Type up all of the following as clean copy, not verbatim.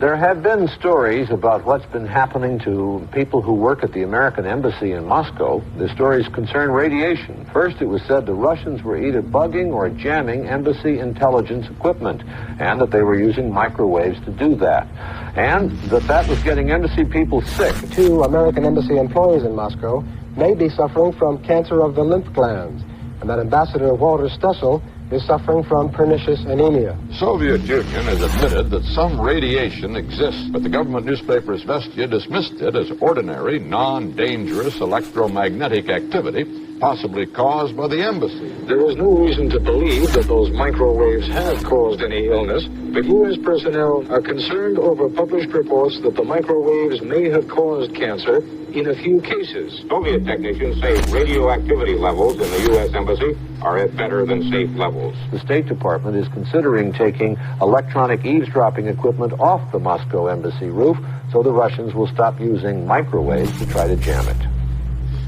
There have been stories about what's been happening to people who work at the American Embassy in Moscow. The stories concern radiation. First, it was said the Russians were either bugging or jamming embassy intelligence equipment, and that they were using microwaves to do that. And that was getting embassy people sick. 2 American embassy employees in Moscow may be suffering from cancer of the lymph glands, and that Ambassador Walter Stessel is suffering from pernicious anemia. The Soviet Union has admitted that some radiation exists, but the government newspaper Izvestia dismissed it as ordinary, non-dangerous electromagnetic activity, possibly caused by the embassy. There is no reason to believe that those microwaves have caused any illness, but U.S. personnel are concerned over published reports that the microwaves may have caused cancer in a few cases. Soviet technicians say radioactivity levels in the U.S. Embassy are at better than safe levels. The State Department is considering taking electronic eavesdropping equipment off the Moscow embassy roof so the Russians will stop using microwaves to try to jam it.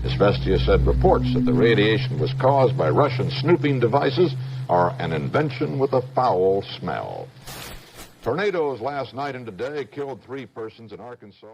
Izvestia said reports that the radiation was caused by Russian snooping devices are an invention with a foul smell. Tornadoes last night and today killed 3 persons in Arkansas.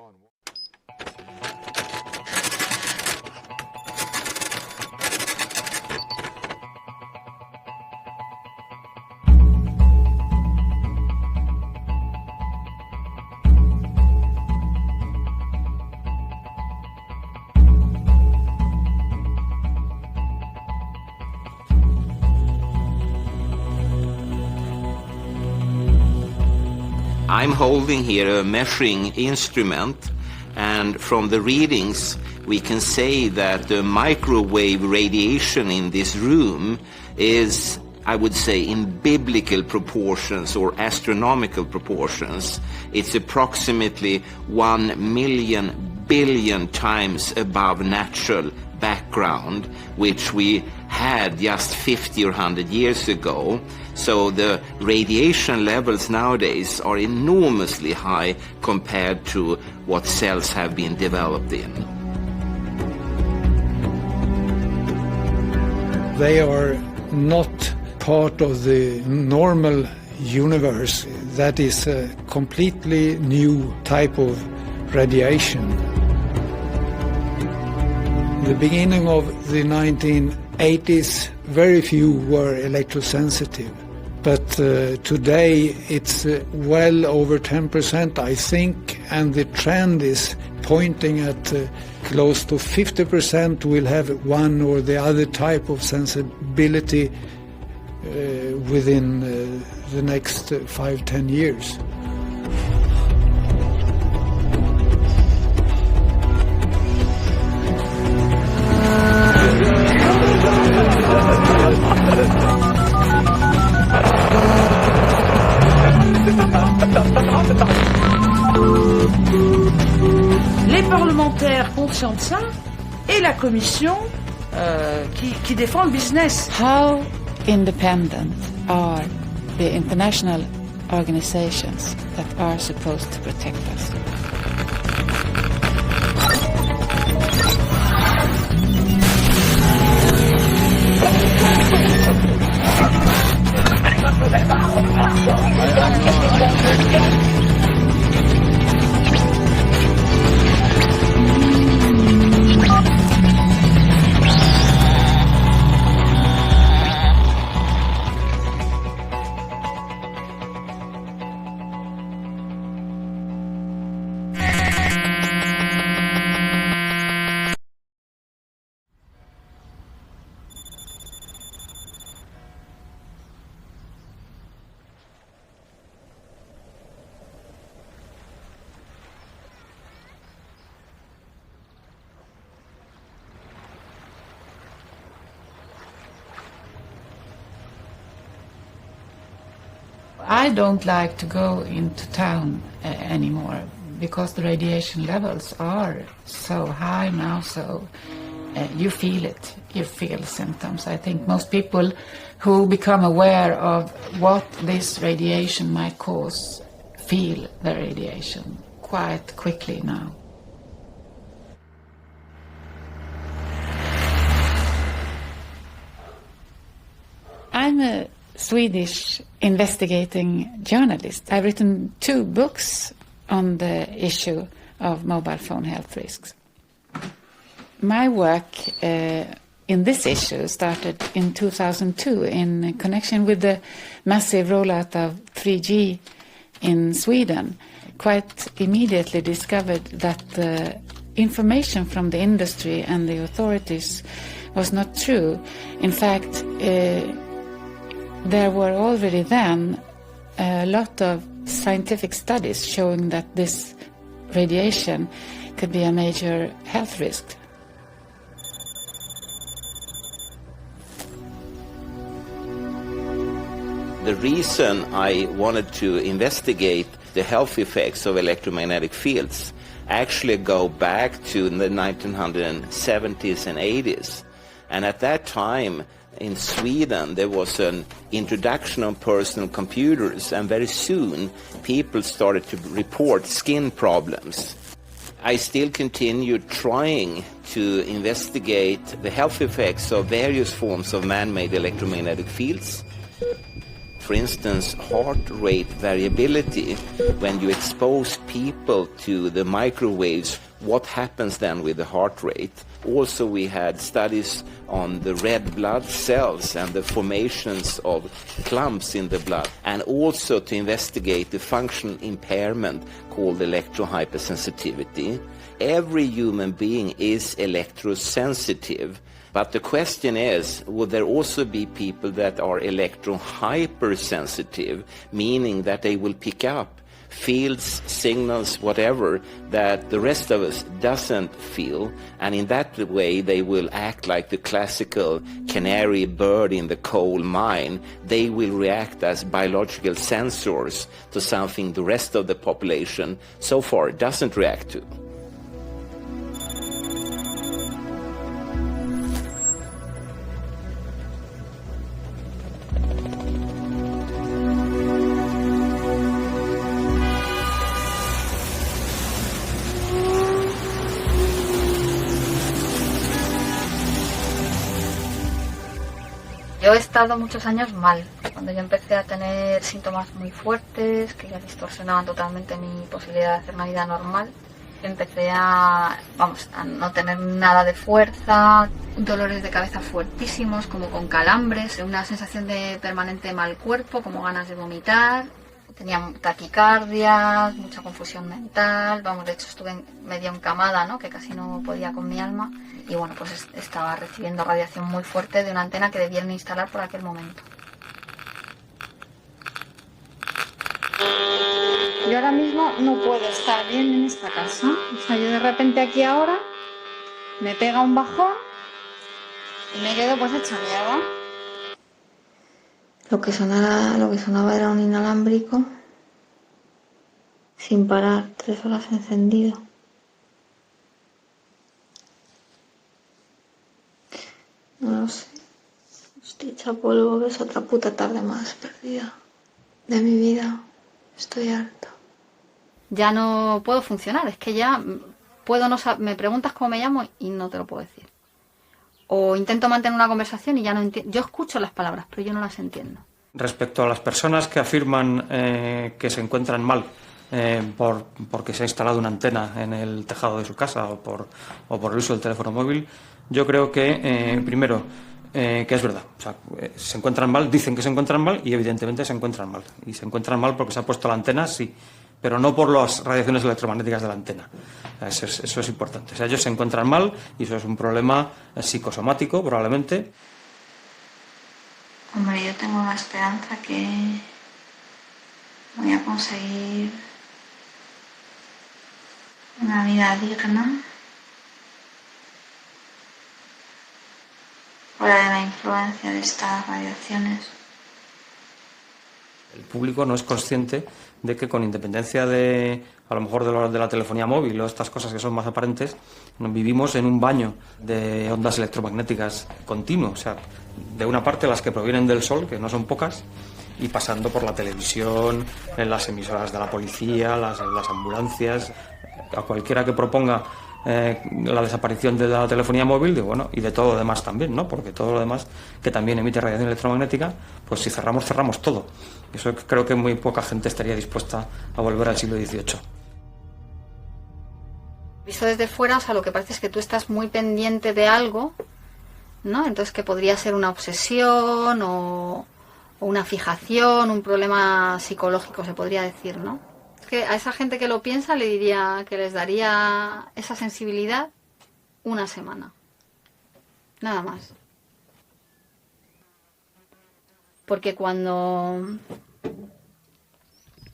I'm holding here a measuring instrument, and from the readings we can say that the microwave radiation in this room is, I would say, in biblical proportions or astronomical proportions. It's approximately 1 million billion times above natural background, which we had just 50 or 100 years ago. So the radiation levels nowadays are enormously high compared to what cells have been developed in. They are not part of the normal universe. That is a completely new type of radiation. The beginning of the 1980s, very few were electrosensitive. But today it's well over 10%, I think, and the trend is pointing at close to 50% will have one or the other type of sensibility within the next 5-10 years. Les parlementaires conscients de ça et la commission qui défend le business. How independent are the international organizations that are supposed to protect us? I don't like to go into town anymore because the radiation levels are so high now, so you feel it, you feel symptoms. I think most people who become aware of what this radiation might cause feel the radiation quite quickly now. I'm a Swedish investigating journalist. I've written 2 books on the issue of mobile phone health risks. My work in this issue started in 2002 in connection with the massive rollout of 3G in Sweden. Quite immediately discovered that the information from the industry and the authorities was not true. In fact, there were already then a lot of scientific studies showing that this radiation could be a major health risk. The reason I wanted to investigate the health effects of electromagnetic fields actually go back to the 1970s and 80s. And at that time, in Sweden, there was an introduction of personal computers, and very soon people started to report skin problems. I still continued trying to investigate the health effects of various forms of man-made electromagnetic fields. For instance, heart rate variability. When you expose people to the microwaves, what happens then with the heart rate? Also, we had studies on the red blood cells and the formations of clumps in the blood, and also to investigate the functional impairment called electrohypersensitivity. Every human being is electrosensitive. But the question is, would there also be people that are electrohypersensitive, meaning that they will pick up fields, signals, whatever, that the rest of us doesn't feel, and in that way they will act like the classical canary bird in the coal mine. They will react as biological sensors to something the rest of the population so far doesn't react to. Yo he estado muchos años mal. Cuando yo empecé a tener síntomas muy fuertes, que ya distorsionaban totalmente mi posibilidad de hacer una vida normal, empecé a no tener nada de fuerza, dolores de cabeza fuertísimos, como con calambres, una sensación de permanente mal cuerpo, como ganas de vomitar. Tenía taquicardia, mucha confusión mental, de hecho estuve medio encamada, ¿no? Que casi no podía con mi alma. Y bueno, pues estaba recibiendo radiación muy fuerte de una antena que debieron instalar por aquel momento. Yo ahora mismo no puedo estar bien en esta casa. O sea, yo de repente aquí ahora me pega un bajón y me quedo pues hecha mierda. Lo que sonaba era un inalámbrico sin parar, 3 horas encendido. No lo sé. Estoy hecha polvo, ves otra puta tarde más perdida de mi vida. Estoy harta. Ya no puedo funcionar, es que ya puedo no saber. Me preguntas cómo me llamo y no te lo puedo decir. O intento mantener una conversación y ya no entiendo. Yo escucho las palabras, pero yo no las entiendo. Respecto a las personas que afirman que se encuentran mal porque se ha instalado una antena en el tejado de su casa o por el uso del teléfono móvil, yo creo que, primero, que es verdad. O sea, se encuentran mal, dicen que se encuentran mal y evidentemente se encuentran mal. Y se encuentran mal porque se ha puesto la antena, sí, pero no por las radiaciones electromagnéticas de la antena. Eso es importante. O sea, ellos se encuentran mal y eso es un problema psicosomático, probablemente. Hombre, yo tengo la esperanza que voy a conseguir una vida digna fuera de la influencia de estas radiaciones. El público no es consciente de que, con independencia de, a lo mejor, de la telefonía móvil o estas cosas que son más aparentes, vivimos en un baño de ondas electromagnéticas continuo. O sea, de una parte las que provienen del sol, que no son pocas, y pasando por la televisión, en las emisoras de la policía, las ambulancias, a cualquiera que proponga la desaparición de la telefonía móvil, y de todo lo demás también, ¿no? Porque todo lo demás que también emite radiación electromagnética, pues si cerramos todo. Eso creo que muy poca gente estaría dispuesta a volver al siglo XVIII. Visto desde fuera, o sea, lo que parece es que tú estás muy pendiente de algo, ¿no? Entonces que podría ser una obsesión o una fijación, un problema psicológico, se podría decir, ¿no? Es que a esa gente que lo piensa le diría que les daría esa sensibilidad una semana. Nada más. Porque cuando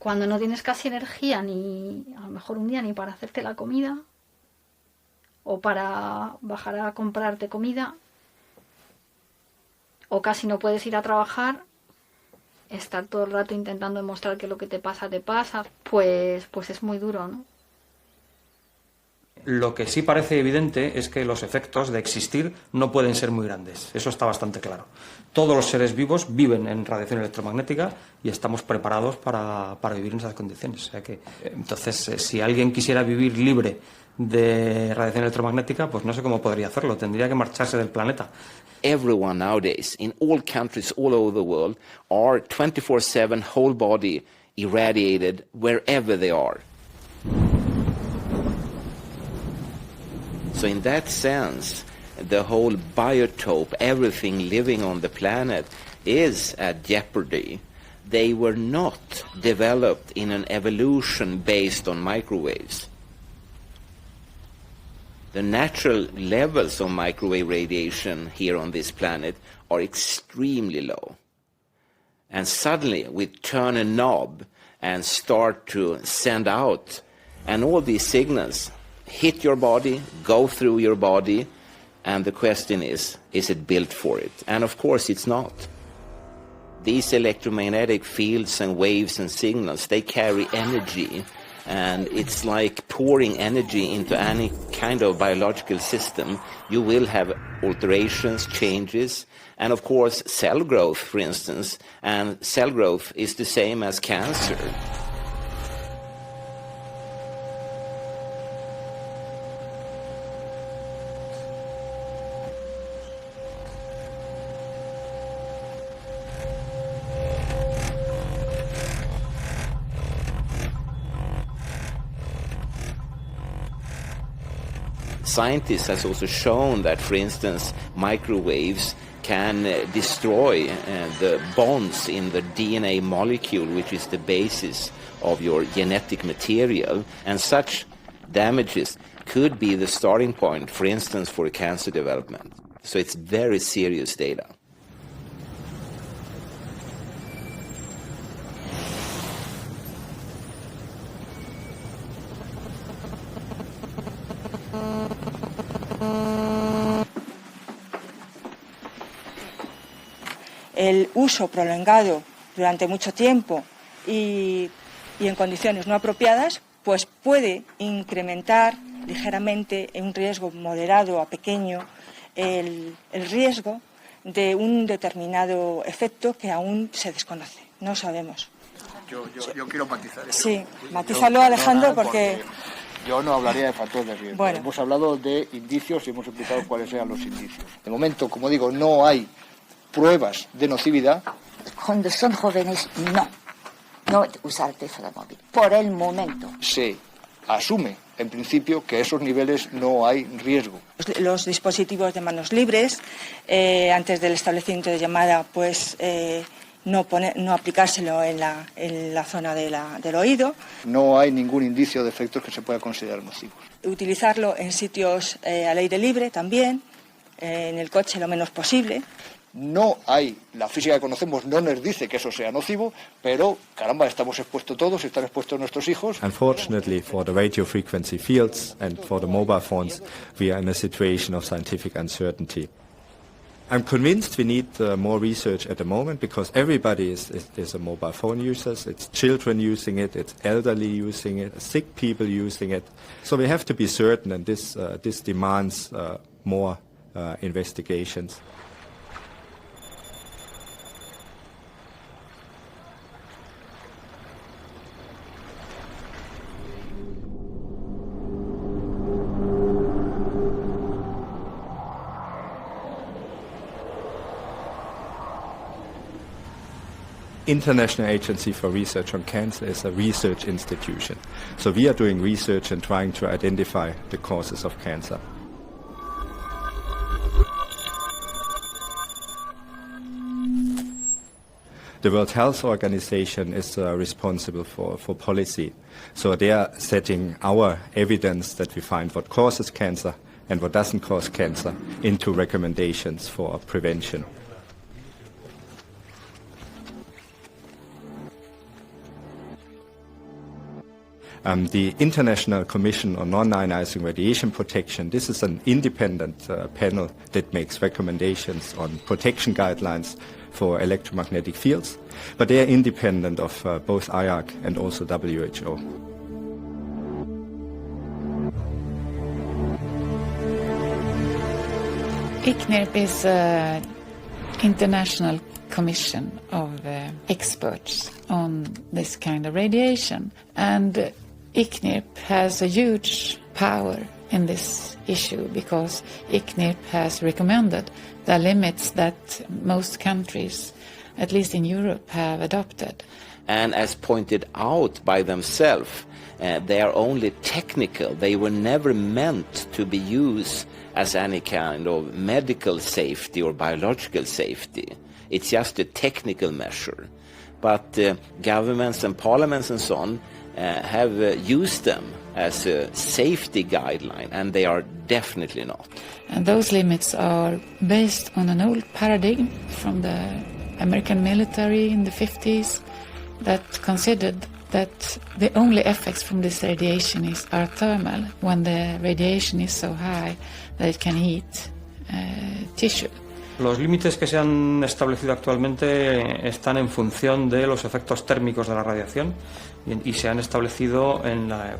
no tienes casi energía, ni a lo mejor un día ni para hacerte la comida, o para bajar a comprarte comida, o casi no puedes ir a trabajar, estar todo el rato intentando demostrar que lo que te pasa, pues es muy duro, ¿no? Lo que sí parece evidente es que los efectos de existir no pueden ser muy grandes. Eso está bastante claro. Todos los seres vivos viven en radiación electromagnética y estamos preparados para vivir en esas condiciones. O sea que, entonces, si alguien quisiera vivir libre de radiación electromagnética, pues no sé cómo podría hacerlo. Tendría que marcharse del planeta. Everyone nowadays, in all countries all over the world, are 24/7 whole body irradiated wherever they are. So in that sense, the whole biotope, everything living on the planet, is at jeopardy. They were not developed in an evolution based on microwaves. The natural levels of microwave radiation here on this planet are extremely low. And suddenly we turn a knob and start to send out, and all these signals hit your body, go through your body, and the question is it built for it? And of course it's not. These electromagnetic fields and waves and signals, they carry energy, and it's like pouring energy into any kind of biological system. You will have alterations, changes, and of course cell growth, for instance, and cell growth is the same as cancer. Scientists have also shown that, for instance, microwaves can destroy the bonds in the DNA molecule, which is the basis of your genetic material, and such damages could be the starting point, for instance, for cancer development. So it's very serious data. El uso prolongado durante mucho tiempo y en condiciones no apropiadas, pues puede incrementar ligeramente en un riesgo moderado a pequeño el riesgo de un determinado efecto que aún se desconoce, no sabemos. Yo quiero matizar eso. Sí, matízalo, Alejandro, porque... Yo no hablaría de factores de riesgo. Bueno. Hemos hablado de indicios y hemos explicado cuáles eran los indicios. De momento, como digo, no hay pruebas de nocividad. Cuando son jóvenes, no usar teléfono móvil, por el momento. Se asume, en principio, que a esos niveles no hay riesgo. Los dispositivos de manos libres, antes del establecimiento de llamada, pues no aplicárselo en la zona del oído. No hay ningún indicio de efectos que se pueda considerar nocivos. Utilizarlo en sitios al aire libre también, en el coche lo menos posible. No hay, la física que conocemos no nos dice que eso sea nocivo, pero caramba, estamos expuestos todos, están expuestos nuestros hijos. Unfortunately, for the radio frequency fields and for the mobile phones, we are in a situation of scientific uncertainty. I'm convinced we need more research at the moment because everybody is a mobile phone user. It's children using it, it's elderly using it, sick people using it. So we have to be certain, and this demands more investigations. International Agency for Research on Cancer is a research institution. So we are doing research and trying to identify the causes of cancer. The World Health Organization is responsible for policy. So they are setting our evidence that we find what causes cancer and what doesn't cause cancer into recommendations for prevention. The International Commission on Non-Ionizing Radiation Protection, this is an independent panel that makes recommendations on protection guidelines for electromagnetic fields, but they are independent of both IARC and also WHO. ICNIRP is an international commission of experts on this kind of radiation, and ICNIRP has a huge power in this issue because ICNIRP has recommended the limits that most countries, at least in Europe, have adopted. And as pointed out by themselves, they are only technical. They were never meant to be used as any kind of medical safety or biological safety. It's just a technical measure. But governments and parliaments and so on have used them as a safety guideline, and they are definitely not. And those limits are based on an old paradigm from the American military in the 50s that considered that the only effects from this radiation are thermal, when the radiation is so high that it can heat tissue. Los límites que se han establecido actualmente están en función de los efectos térmicos de la radiación y se han establecido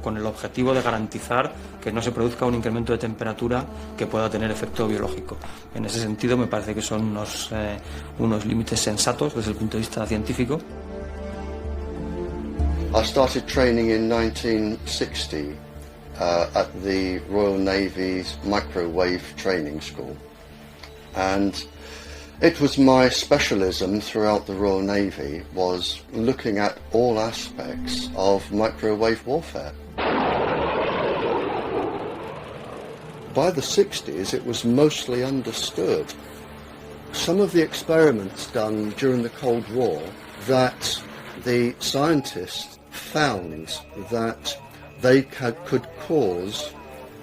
con el objetivo de garantizar que no se produzca un incremento de temperatura que pueda tener efecto biológico. En ese sentido me parece que son unos límites sensatos desde el punto de vista científico. I started training in 1960 at the Royal Navy's Microwave Training School. And it was my specialism throughout the Royal Navy was looking at all aspects of microwave warfare. By the 60s, it was mostly understood. Some of the experiments done during the Cold War that the scientists found that they could cause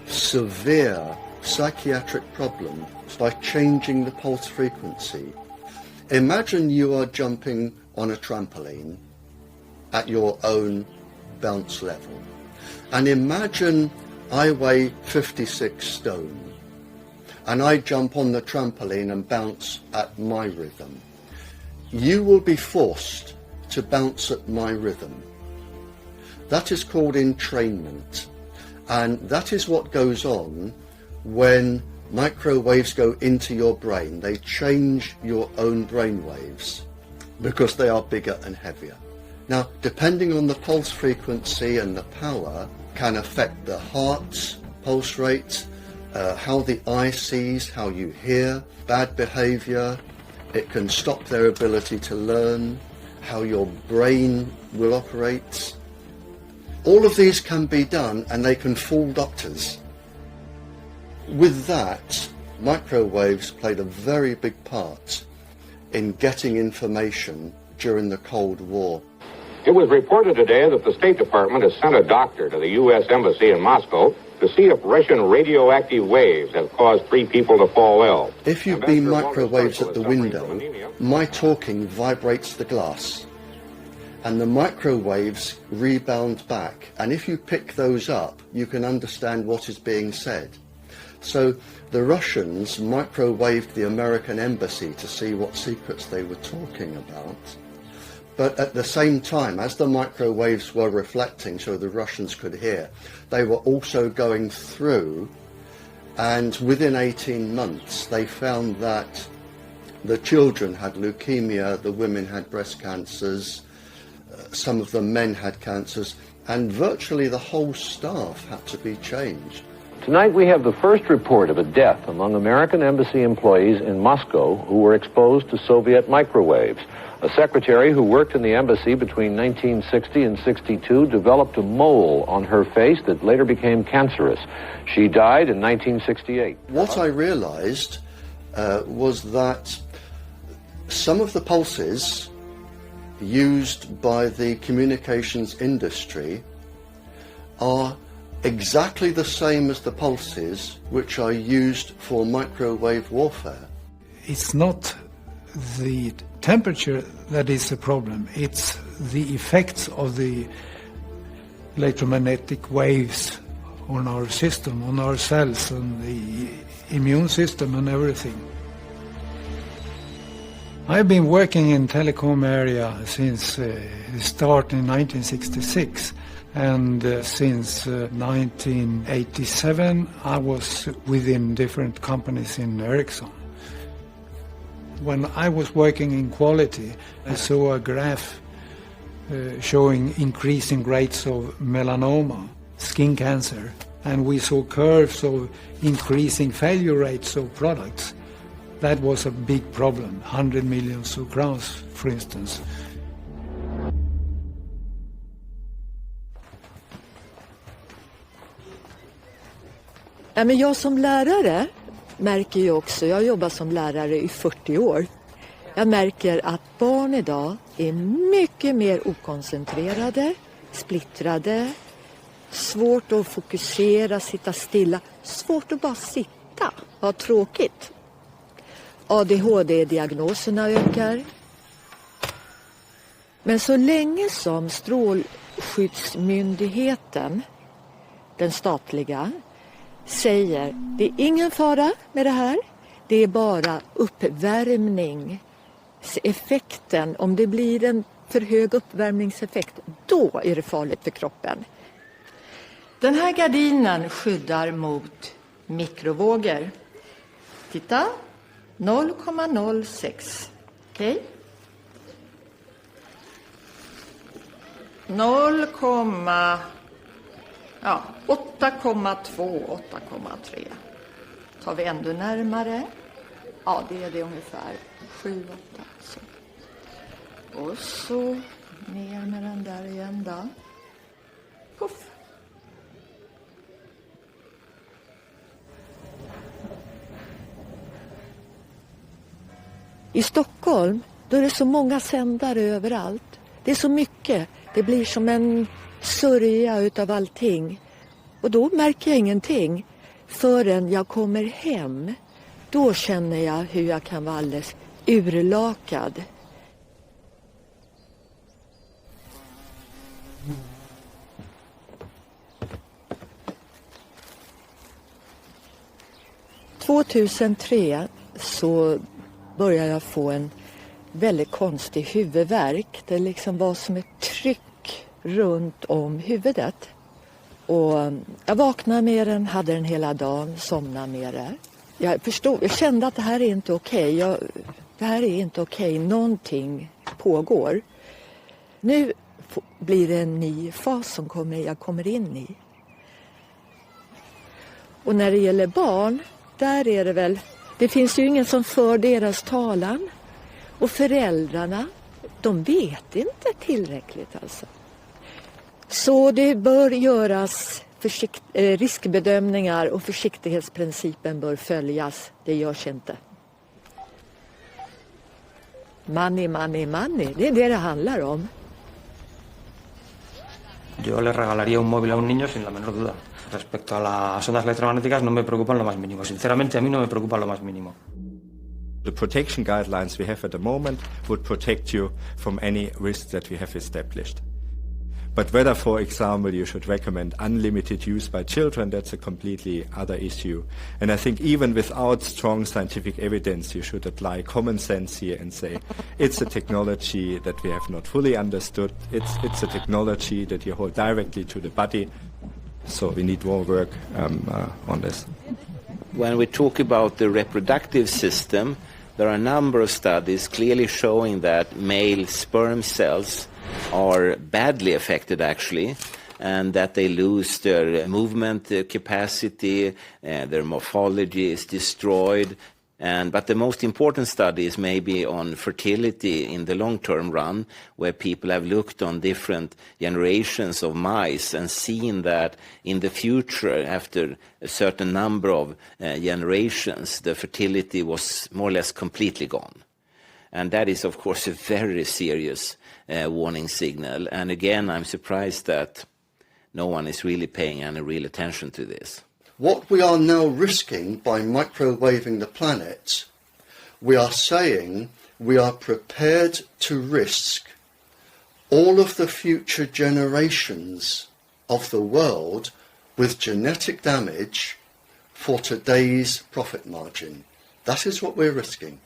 severe psychiatric problems by changing the pulse frequency. Imagine you are jumping on a trampoline at your own bounce level. And imagine I weigh 56 stone and I jump on the trampoline and bounce at my rhythm. You will be forced to bounce at my rhythm. That is called entrainment. And that is what goes on when microwaves go into your brain. They change your own brain waves because they are bigger and heavier. Now, depending on the pulse frequency and the power, can affect the heart's pulse rate, how the eye sees, how you hear, bad behavior. It can stop their ability to learn, how your brain will operate. All of these can be done and they can fool doctors. With that, microwaves played a very big part in getting information during the Cold War. It was reported today that the State Department has sent a doctor to the U.S. Embassy in Moscow to see if Russian radioactive waves have caused 3 people to fall ill. If you beam microwaves at the window, my talking vibrates the glass. And the microwaves rebound back. And if you pick those up, you can understand what is being said. So the Russians microwaved the American embassy to see what secrets they were talking about. But at the same time, as the microwaves were reflecting so the Russians could hear, they were also going through, and within 18 months they found that the children had leukemia, the women had breast cancers, some of the men had cancers, and virtually the whole staff had to be changed. Tonight we have the first report of a death among American embassy employees in Moscow who were exposed to Soviet microwaves. A secretary who worked in the embassy between 1960 and 62 developed a mole on her face that later became cancerous. She died in 1968. What I realized was that some of the pulses used by the communications industry are exactly the same as the pulses which are used for microwave warfare. It's not the temperature that is the problem, it's the effects of the electromagnetic waves on our system, on our cells, on the immune system and everything. I've been working in telecom area since the start in 1966, and since 1987 I was within different companies in Ericsson. When I was working in quality, I saw a graph showing increasing rates of melanoma, skin cancer, and we saw curves of increasing failure rates of products. That was a big problem, 100 million crowns, for instance. Ja, men jag som lärare märker ju också, jag jobbar som lärare i 40 år. Jag märker att barn idag är mycket mer okoncentrerade, splittrade, svårt att fokusera, sitta stilla, svårt att bara sitta, ha tråkigt. ADHD-diagnoserna ökar. Men så länge som Strålskyddsmyndigheten, den statliga, säger det är ingen fara med det här, det är bara uppvärmningseffekten. Om det blir en för hög uppvärmningseffekt, då är det farligt för kroppen. Den här gardinen skyddar mot mikrovågor. Titta, 0,06. Okej? 8,2, 8,3. Tar vi ändå närmare. Ja, det är det ungefär. 7, 8. Så. Och så ner med den där igen då. Puff. I Stockholm, då är det så många sändare överallt. Det är så mycket. Det blir som en sörja utav allting. Och då märker jag ingenting förrän jag kommer hem. Då känner jag hur jag kan vara alldeles urlakad. År 2003 så började jag få en väldigt konstig huvudvärk. Det liksom var som ett tryck runt om huvudet. Och jag vaknade med den, hade den hela dagen, somnade med det. Jag kände att det här är inte okej. Det här är inte okej. Någonting pågår. Nu blir det en ny fas som jag kommer in i. Och när det gäller barn, där är det väl... Det finns ju ingen som för deras talan. Och föräldrarna, de vet inte tillräckligt alltså. Så det bör göras riskbedömningar och försiktighetsprincipen bör följas. Det görs inte. Money, money, money. Det är det handlar om. Yo le regalaría un móvil a un niño sin la menor duda. Respecto a las ondas electromagnéticas no me preocupan lo más mínimo. Sinceramente a mí no me preocupa lo más mínimo. The protection guidelines we have at the moment would protect you from any risk that we have established. But whether, for example, you should recommend unlimited use by children, that's a completely other issue. And I think even without strong scientific evidence, you should apply common sense here and say, it's a technology that we have not fully understood. It's a technology that you hold directly to the body. So we need more work on this. When we talk about the reproductive system, there are a number of studies clearly showing that male sperm cells are badly affected actually, and that they lose their movement capacity, their morphology is destroyed. But the most important study is maybe on fertility in the long-term run, where people have looked on different generations of mice and seen that in the future, after a certain number of generations, the fertility was more or less completely gone. And that is, of course, a very serious warning signal. And again, I'm surprised that no one is really paying any real attention to this. What we are now risking by microwaving the planet, we are saying we are prepared to risk all of the future generations of the world with genetic damage for today's profit margin. That is what we're risking.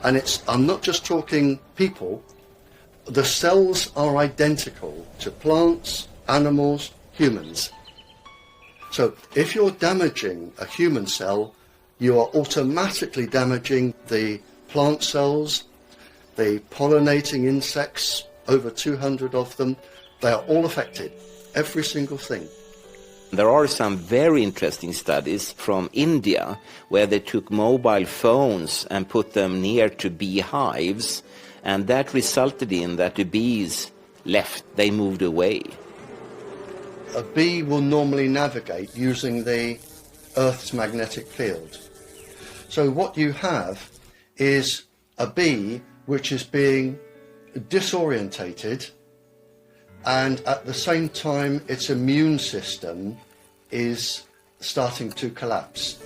And I'm not just talking people. The cells are identical to plants, animals, humans. So if you're damaging a human cell, you are automatically damaging the plant cells, the pollinating insects, over 200 of them. They are all affected, every single thing. There are some very interesting studies from India where they took mobile phones and put them near to beehives. And that resulted in that the bees left, they moved away. A bee will normally navigate using the Earth's magnetic field. So what you have is a bee which is being disorientated, and at the same time its immune system is starting to collapse.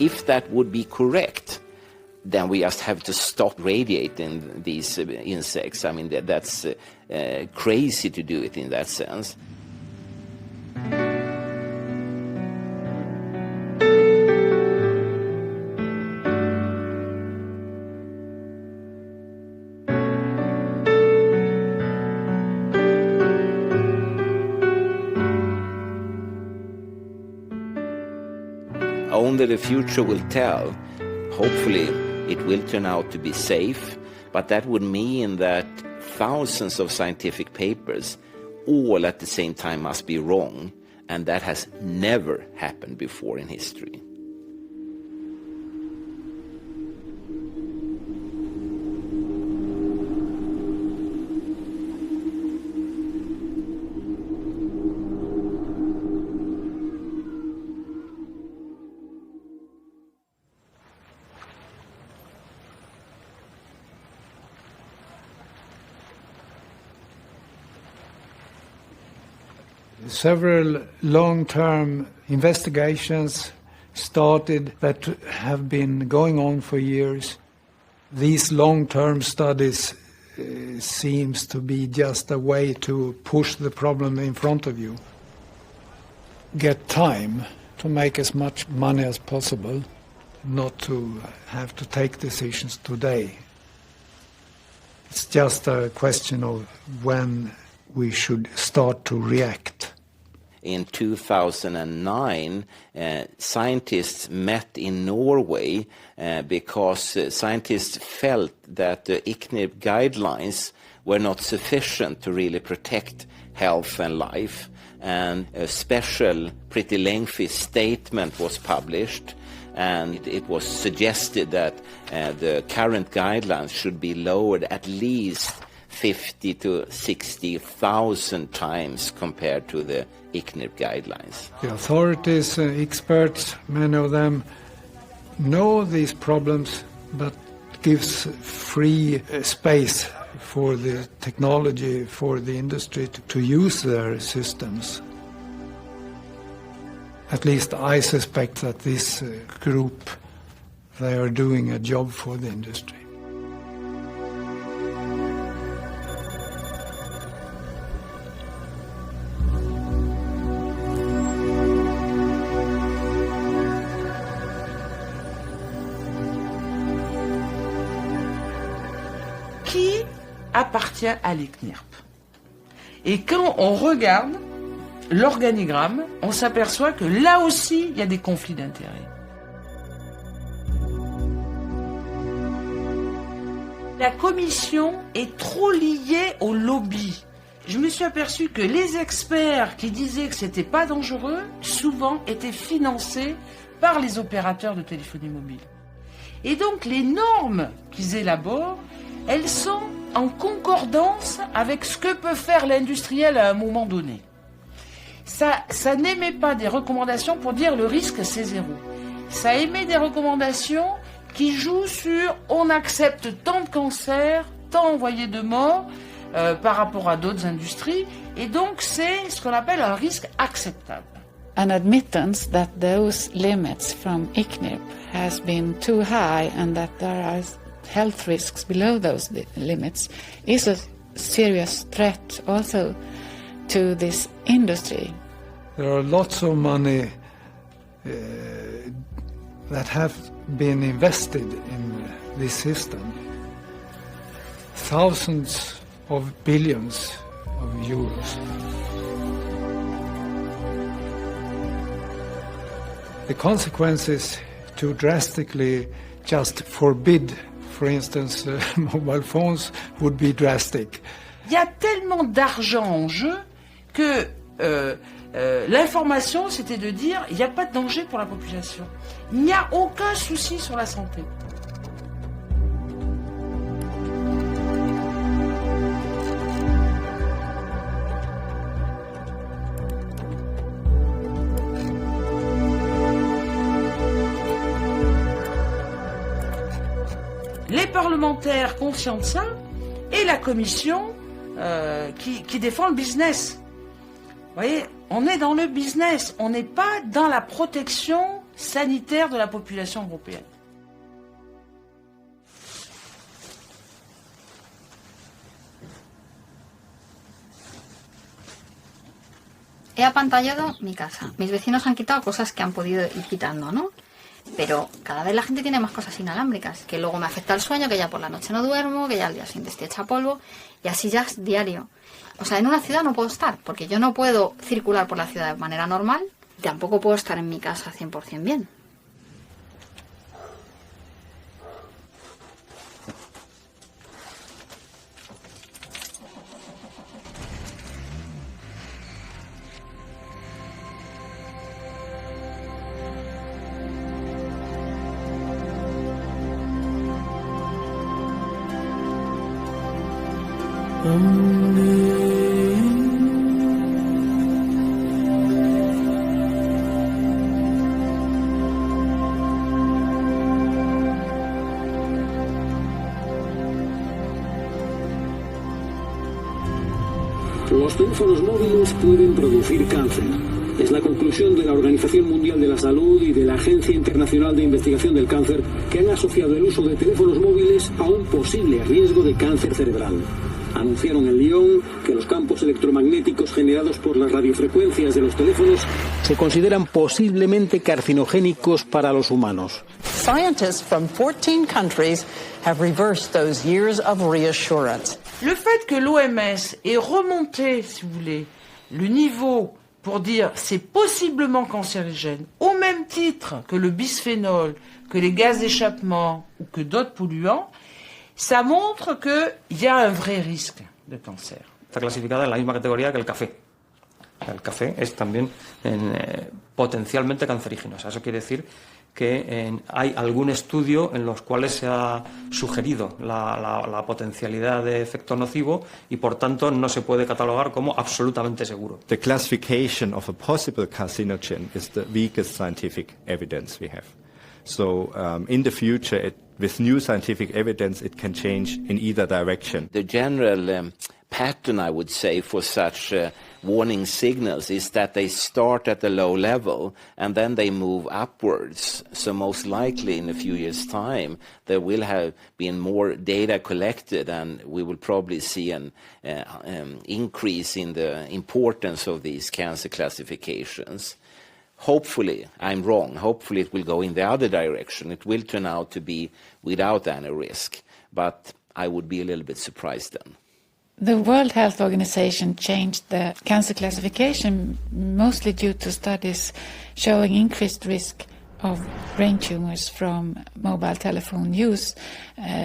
If that would be correct, then we just have to stop radiating these insects. I mean, that's crazy to do it in that sense. Only the future will tell. Hopefully, it will turn out to be safe, but that would mean that thousands of scientific papers all at the same time must be wrong, and that has never happened before in history. Several long-term investigations started that have been going on for years. These long-term studies seems to be just a way to push the problem in front of you. Get time to make as much money as possible, not to have to take decisions today. It's just a question of when we should start to react. In 2009, scientists met in Norway because scientists felt that the ICNIRP guidelines were not sufficient to really protect health and life. And a special, pretty lengthy statement was published, and it was suggested that the current guidelines should be lowered at least 50 to 60,000 times compared to the ICNIRP guidelines. The authorities, experts, many of them know these problems, but gives free space for the technology, for the industry to use their systems. At least I suspect that this group, they are doing a job for the industry. Appartient à l'ICNIRP. Et quand on regarde l'organigramme, on s'aperçoit que là aussi, il y a des conflits d'intérêts. La commission est trop liée au lobby. Je me suis aperçu que les experts qui disaient que c'était pas dangereux, souvent étaient financés par les opérateurs de téléphonie mobile. Et donc les normes qu'ils élaborent, elles sont en concordance avec ce que peut faire l'industriel à un moment donné. Ça n'émet pas des recommandations pour dire le risque c'est 0. Ça émet des recommandations qui jouent sur on accepte tant de cancers, tant envoyés de morts par rapport à d'autres industries, et donc c'est ce qu'on appelle un risque acceptable. An admittance that those limits from ICNIRP has been too high and that there are health risks below those limits is a serious threat also to this industry. There are lots of money that have been invested in this system. Thousands of billions of euros. The consequences to drastically just forbid, for instance, mobile phones would be drastic. Il y a tellement d'argent en jeu que l'information, c'était de dire il n'y a pas de danger pour la population. Il n'y a aucun souci sur la santé. Les parlementaires conscients de ça et la commission qui défend le business. Vous voyez, on est dans le business, on n'est pas dans la protection sanitaire de la population européenne. He apantallado mi casa. Mis vecinos han quitado cosas que han podido ir quitando, ¿no? Pero cada vez la gente tiene más cosas inalámbricas, que luego me afecta el sueño, que ya por la noche no duermo, que ya al día siguiente estoy hecha polvo, y así ya es diario. O sea, en una ciudad no puedo estar, porque yo no puedo circular por la ciudad de manera normal, y tampoco puedo estar en mi casa 100% bien. Los teléfonos móviles pueden producir cáncer. Es la conclusión de la Organización Mundial de la Salud y de la Agencia Internacional de Investigación del Cáncer, que han asociado el uso de teléfonos móviles a un posible riesgo de cáncer cerebral. Anunciaron en Lyon que los campos electromagnéticos generados por las radiofrecuencias de los teléfonos se consideran posiblemente carcinogénicos para los humanos. Scientists from 14 countries have reversed those years of reassurance. Le fait que l'OMS ait remonté, si vous voulez, le niveau pour dire c'est possiblement cancérigène, au même titre que le bisphénol, que les gaz d'échappement ou que d'autres polluants, ça montre qu'il y a un vrai risque de cancer. Está clasificada en la misma categoría que el café. El café es también potencialmente cancerígeno. O sea, eso quiere decir que hay algún estudio en los cuales se ha sugerido la potencialidad de efecto nocivo y por tanto no se puede catalogar como absolutamente seguro. The classification of a possible carcinogen is the weakest scientific evidence we have. So in the future, with new scientific evidence, it can change in either direction. The general pattern, I would say, for such warning signals is that they start at a low level and then they move upwards. So most likely in a few years' time, there will have been more data collected and we will probably see an increase in the importance of these cancer classifications. Hopefully, I'm wrong. Hopefully it will go in the other direction. It will turn out to be without any risk. But I would be a little bit surprised then. The World Health Organization changed the cancer classification mostly due to studies showing increased risk of brain tumors from mobile telephone use.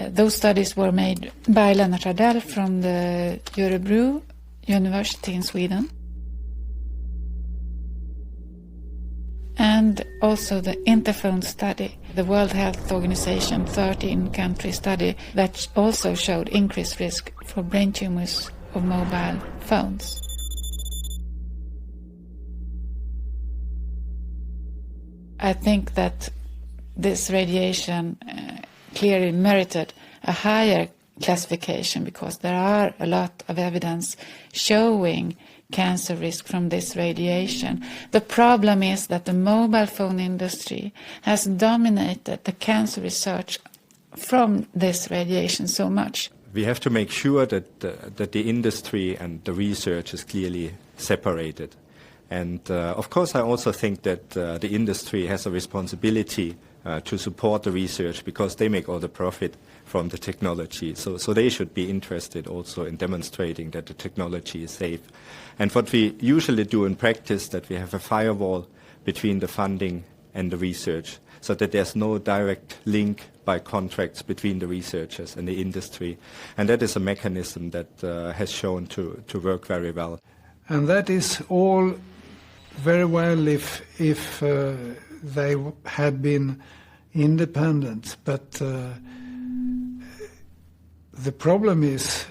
Those studies were made by Lennart Ardell from the Örebro University in Sweden. And also the Interphone study, the World Health Organization 13-country study that also showed increased risk for brain tumors of mobile phones. I think that this radiation clearly merited a higher classification because there are a lot of evidence showing cancer risk from this radiation. The problem is that the mobile phone industry has dominated the cancer research from this radiation so much. We have to make sure that the industry and the research is clearly separated. And of course I also think that the industry has a responsibility to support the research because they make all the profit from the technology. So they should be interested also in demonstrating that the technology is safe. And what we usually do in practice, that we have a firewall between the funding and the research, so that there's no direct link by contracts between the researchers and the industry. And that is a mechanism that has shown to work very well. And that is all very well if they had been independent, but the problem is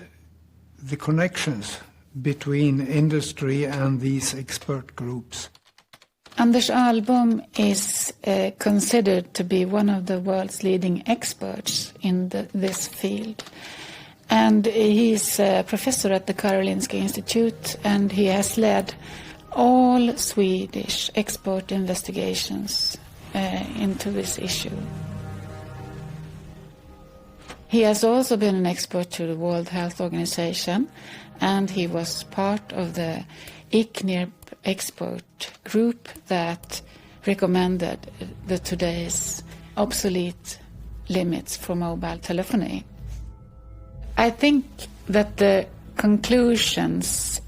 the connections between industry and these expert groups. Anders Ahlbom is considered to be one of the world's leading experts in this field. And he's a professor at the Karolinska Institute, and he has led all Swedish expert investigations into this issue. He has also been an expert to the World Health Organization, and he was part of the ICNIRP expert group that recommended the today's obsolete limits for mobile telephony. I think that the conclusions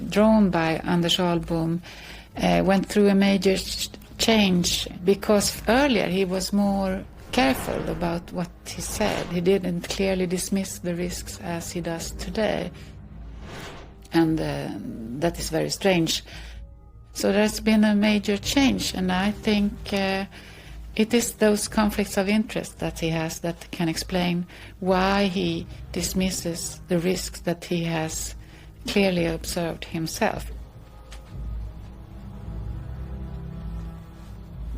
drawn by Anders Ahlbom went through a major change, because earlier he was more careful about what he said. He didn't clearly dismiss the risks as he does today. And that is very strange. So there's been a major change, and I think it is those conflicts of interest that he has that can explain why he dismisses the risks that he has clearly observed himself.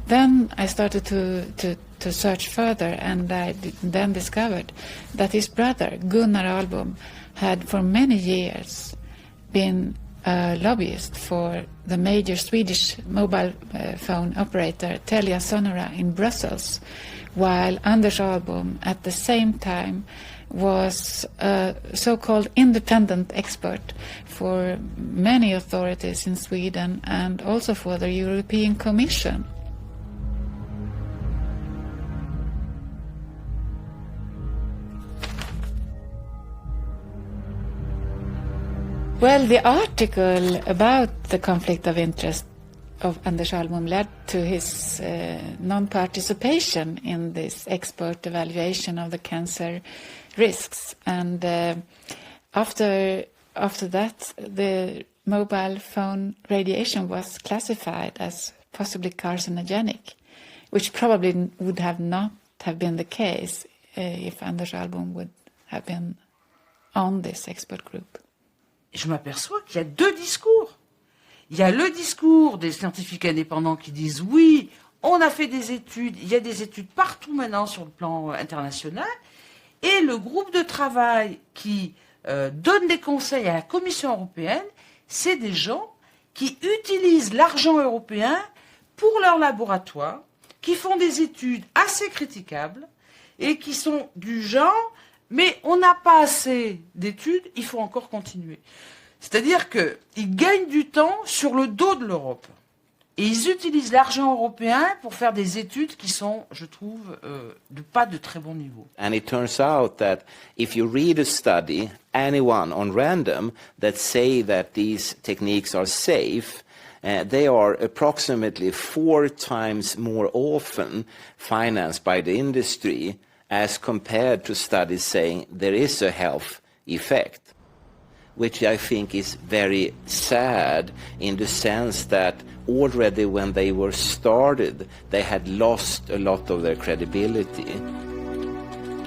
Then I started to search further, and I then discovered that his brother, Gunnar Ahlbom, had for many years been a lobbyist for the major Swedish mobile phone operator Telia Sonera in Brussels, while Anders Ahlbom at the same time was a so-called independent expert for many authorities in Sweden and also for the European Commission. Well, the article about the conflict of interest of Anders Ahlbom led to his non-participation in this expert evaluation of the cancer risks. And after that, the mobile phone radiation was classified as possibly carcinogenic, which probably would have not have been the case if Anders Ahlbom would have been on this expert group. Je m'aperçois qu'il y a deux discours. Il y a le discours des scientifiques indépendants qui disent oui, on a fait des études, il y a des études partout maintenant sur le plan international, et le groupe de travail qui donne des conseils à la Commission européenne, c'est des gens qui utilisent l'argent européen pour leur laboratoire, qui font des études assez critiquables et qui sont du genre mais on n'a pas assez d'études, il faut encore continuer. C'est-à-dire qu'ils gagnent du temps sur le dos de l'Europe. Et ils utilisent l'argent européen pour faire des études qui sont, je trouve, pas de très bon niveau. And it turns out that if you read a study, anyone on random, that say that these techniques are safe, they are approximately 4 times more often financed by the industry as compared to studies saying there is a health effect, which I think is very sad in the sense that already when they were started, they had lost a lot of their credibility.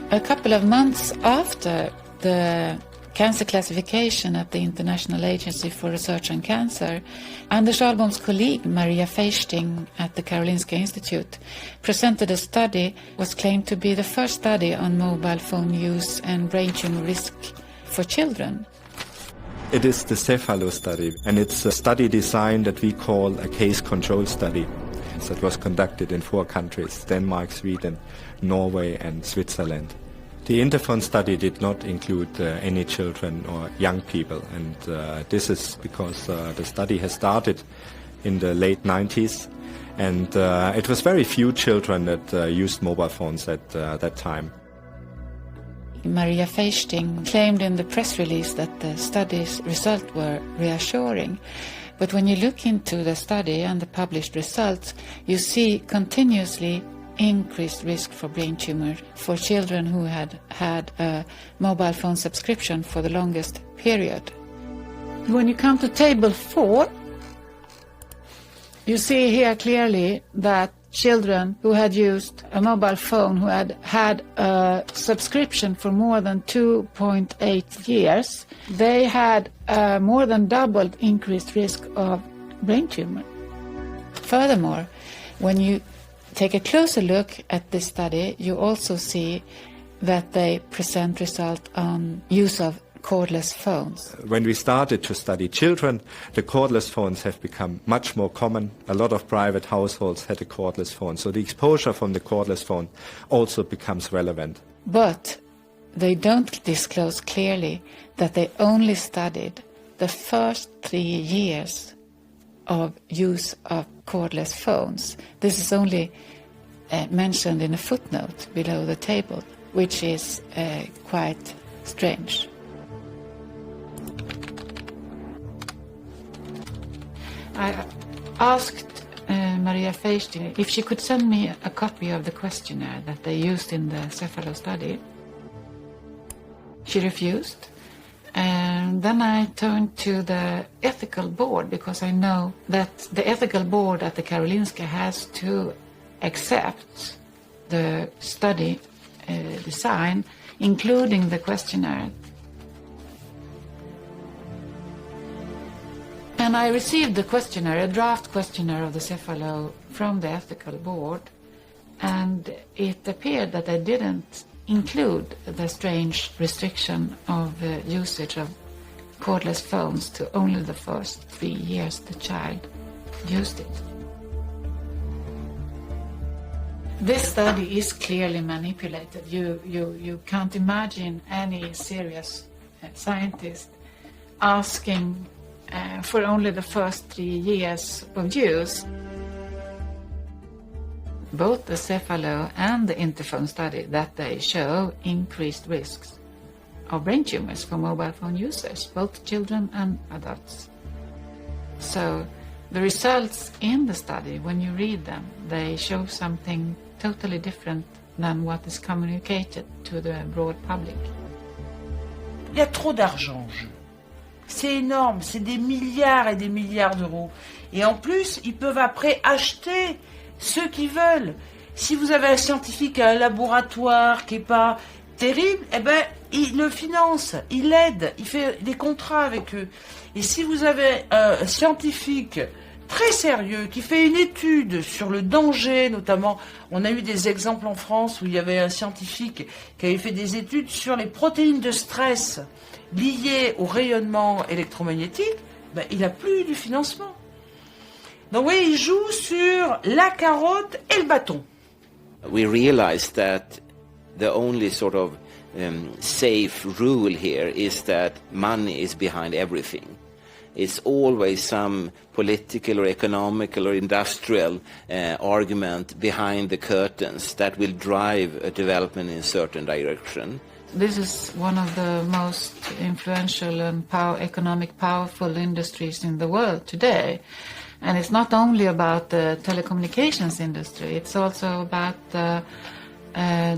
A couple of months after the cancer classification at the International Agency for Research on Cancer, Anders Ahlbom's colleague Maria Feisting at the Karolinska Institute presented a study was claimed to be the first study on mobile phone use and brain tumor risk for children. It is the Cephalo study, and it's a study design that we call a case control study. So it was conducted in 4 countries, Denmark, Sweden, Norway and Switzerland. The Interphone study did not include any children or young people, and this is because the study has started in the late 90s, and it was very few children that used mobile phones at that time. Maria Feisting claimed in the press release that the study's results were reassuring. But when you look into the study and the published results, you see continuously increased risk for brain tumor for children who had had a mobile phone subscription for the longest period. When you come to table 4, you see here clearly that children who had used a mobile phone, who had had a subscription for more than 2.8 years, they had more than doubled increased risk of brain tumor. Furthermore, when you take a closer look at this study, you also see that they present results on use of cordless phones. When we started to study children, the cordless phones have become much more common. A lot of private households had a cordless phone, so the exposure from the cordless phone also becomes relevant. But they don't disclose clearly that they only studied the first 3 years of use of cordless phones. This is only mentioned in a footnote below the table, which is quite strange. I asked Maria Feisting if she could send me a copy of the questionnaire that they used in the Cephalo study. She refused. And then I turned to the ethical board, because I know that the ethical board at the Karolinska has to accept the study design, including the questionnaire. And I received the questionnaire, a draft questionnaire of the Cephalo from the ethical board, and it appeared that they didn't include the strange restriction of usage of cordless phones to only the first 3 years the child used it. This study is clearly manipulated. You can't imagine any serious scientist asking for only the first 3 years of use. Both the Cephalo and the Interphone study that they show increased risks of brain tumors for mobile phone users, both children and adults. So the results in the study, when you read them, they show something totally different than what is communicated to the broad public. Il y a trop d'argent en jeu. C'est énorme, c'est des milliards et des milliards d'euros. Et en plus, ils peuvent après acheter ceux qui veulent. Si vous avez un scientifique à un laboratoire qui n'est pas terrible, eh ben, il le finance, il l'aide, il fait des contrats avec eux. Et si vous avez un scientifique très sérieux qui fait une étude sur le danger, notamment, on a eu des exemples en France où il y avait un scientifique qui avait fait des études sur les protéines de stress liées au rayonnement électromagnétique, ben, il n'a plus du financement. Donc oui, il joue sur la carotte et le bâton. We realized that the only sort of safe rule here is that money is behind everything. It's always some political or economical or industrial argument behind the curtains that will drive a development in a certain direction. This is one of the most influential and economic powerful industries in the world today. And it's not only about the telecommunications industry, it's also about the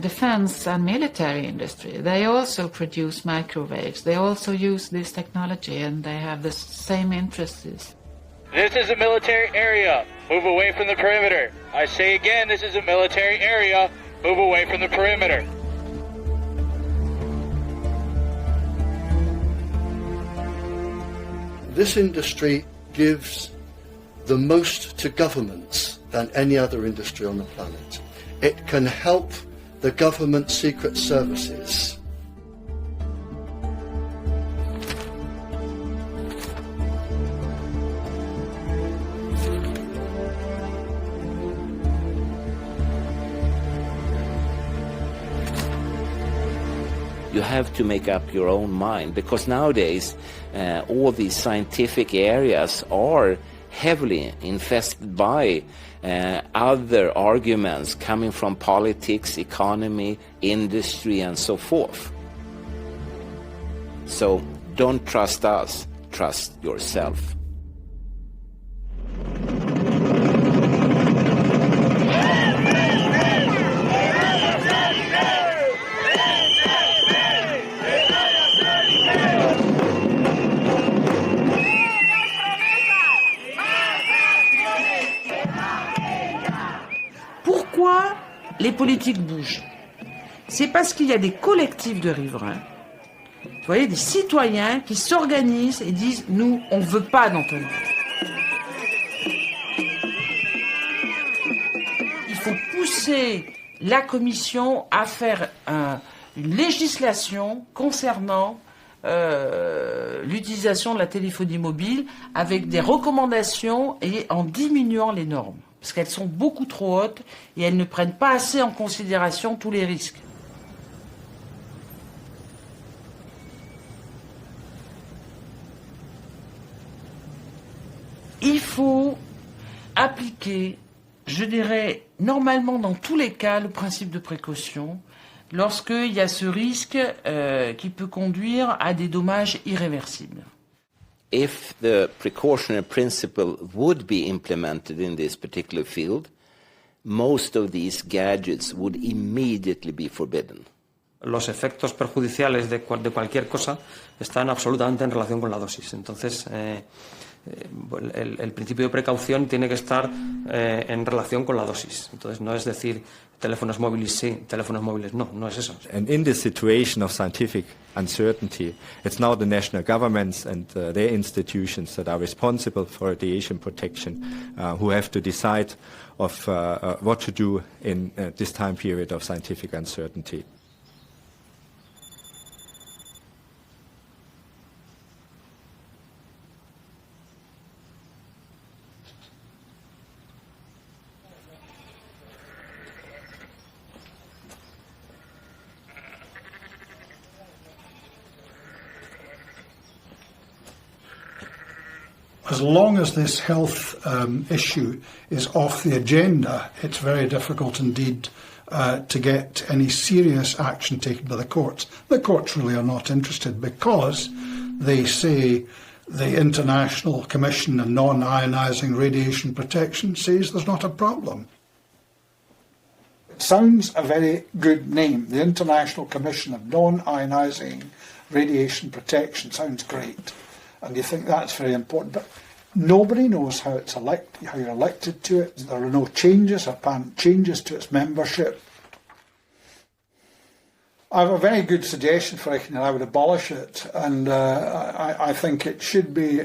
defense and military industry. They also produce microwaves. They also use this technology, and they have the same interests. This is a military area. Move away from the perimeter. I say again, this is a military area. Move away from the perimeter. This industry gives the most to governments than any other industry on the planet. It can help the government secret services. You have to make up your own mind, because nowadays all these scientific areas are heavily infested by other arguments coming from politics, economy, industry, and so forth. So don't trust us, trust yourself. Pourquoi les politiques bougent? C'est parce qu'il y a des collectifs de riverains, vous voyez, des citoyens qui s'organisent et disent « nous, on ne veut pas d'entendre ». Il faut pousser la Commission à faire une législation concernant l'utilisation de la téléphonie mobile avec des recommandations et en diminuant les normes. Parce qu'elles sont beaucoup trop hautes et elles ne prennent pas assez en considération tous les risques. Il faut appliquer, je dirais, normalement dans tous les cas, le principe de précaution, lorsqu'il y a ce risque qui peut conduire à des dommages irréversibles. If the precautionary principle would be implemented in this particular field, most of these gadgets would immediately be forbidden. Los efectos perjudiciales de cualquier cosa están absolutamente en relación con la dosis. Entonces, el principio de precaución tiene que estar en relación con la dosis. Entonces, no es decir teléfonos móviles sí, teléfonos móviles no, no es eso. And in this situation of scientific uncertainty, it's now the national governments and their institutions that are responsible for radiation protection who have to decide of what to do in this time period of scientific uncertainty. As long as this health issue is off the agenda, it's very difficult indeed to get any serious action taken by the courts. The courts really are not interested because they say the International Commission on Non-Ionising Radiation Protection says there's not a problem. It sounds a very good name. The International Commission of Non-Ionising Radiation Protection sounds great. And you think that's very important, but nobody knows how you're elected to it. There are no changes, apparent changes to its membership. I have a very good suggestion for it, and I would abolish it. And I think it should be,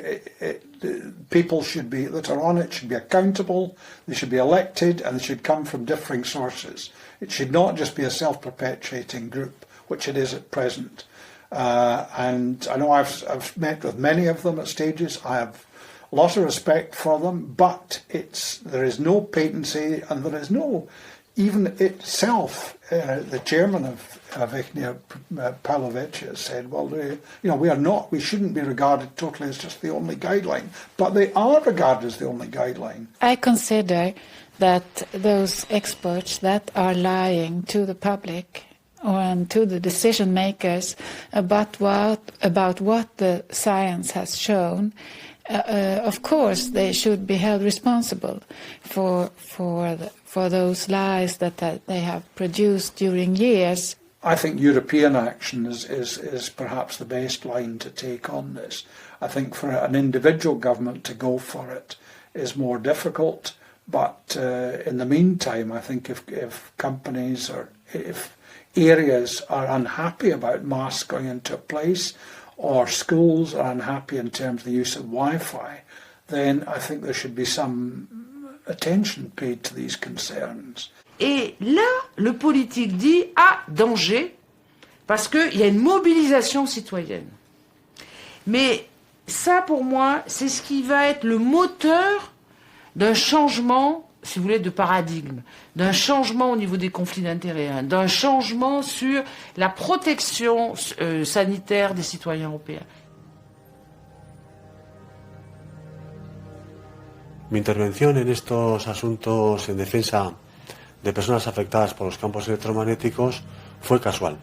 people should be that are on it should be accountable. They should be elected, and they should come from differing sources. It should not just be a self-perpetuating group, which it is at present. And I know I've met with many of them at stages. I have a lot of respect for them, but there is no patency, and there is no, even itself, the chairman of ICNIA, Pavlovich, said, well, we shouldn't be regarded totally as just the only guideline, but they are regarded as the only guideline. I consider that those experts that are lying to the public and to the decision makers about what the science has shown, of course they should be held responsible for those lies that they have produced during years. I think European action is perhaps the best line to take on this. I think for an individual government to go for it is more difficult, but in the meantime, I think if companies or if areas are unhappy about masks going into a place, or schools are unhappy in terms of the use of Wi-Fi, then I think there should be some attention paid to these concerns. Et là, le politique dit « ah, danger », parce qu'il y a une mobilisation citoyenne. Mais ça, pour moi, c'est ce qui va être le moteur d'un changement, si vous voulez, de paradigme, d'un changement au niveau des conflits d'intérêts, d'un changement sur la protection sanitaire des citoyens européens. Mi intervención en estos asuntos en defensa de personas afectadas por los campos electromagnéticos fue casual.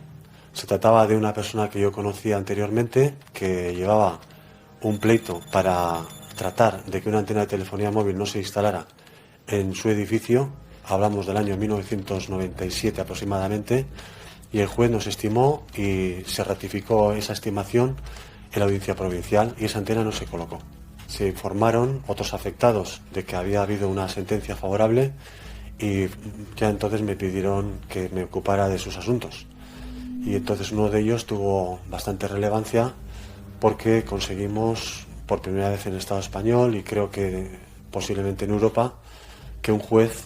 Se trataba de una persona que yo conocía anteriormente, que llevaba un pleito para tratar de que una antena de telefonía móvil no se instalara en su edificio. Hablamos del año 1997 aproximadamente, y el juez nos estimó y se ratificó esa estimación en la audiencia provincial y esa antena no se colocó. Se informaron otros afectados de que había habido una sentencia favorable y ya entonces me pidieron que me ocupara de sus asuntos. Y entonces uno de ellos tuvo bastante relevancia porque conseguimos por primera vez en el Estado español y creo que posiblemente en Europa que un juez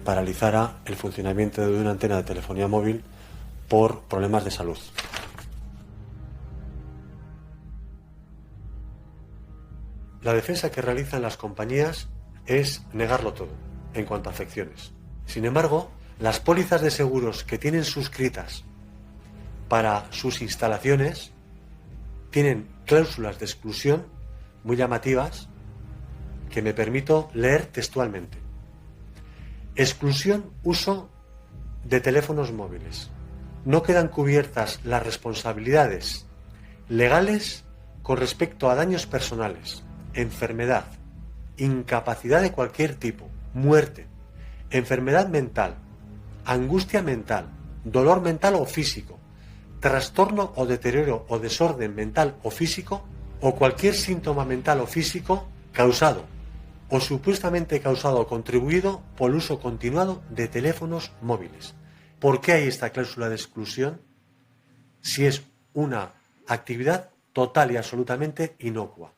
paralizara el funcionamiento de una antena de telefonía móvil por problemas de salud. La defensa que realizan las compañías es negarlo todo en cuanto a afecciones. Sin embargo, las pólizas de seguros que tienen suscritas para sus instalaciones tienen cláusulas de exclusión muy llamativas que me permito leer textualmente. Exclusión uso de teléfonos móviles. No quedan cubiertas las responsabilidades legales con respecto a daños personales, enfermedad, incapacidad de cualquier tipo, muerte, enfermedad mental, angustia mental, dolor mental o físico, trastorno o deterioro o desorden mental o físico o cualquier síntoma mental o físico causado o supuestamente causado o contribuido por el uso continuado de teléfonos móviles. ¿Por qué hay esta cláusula de exclusión si es una actividad total y absolutamente inocua?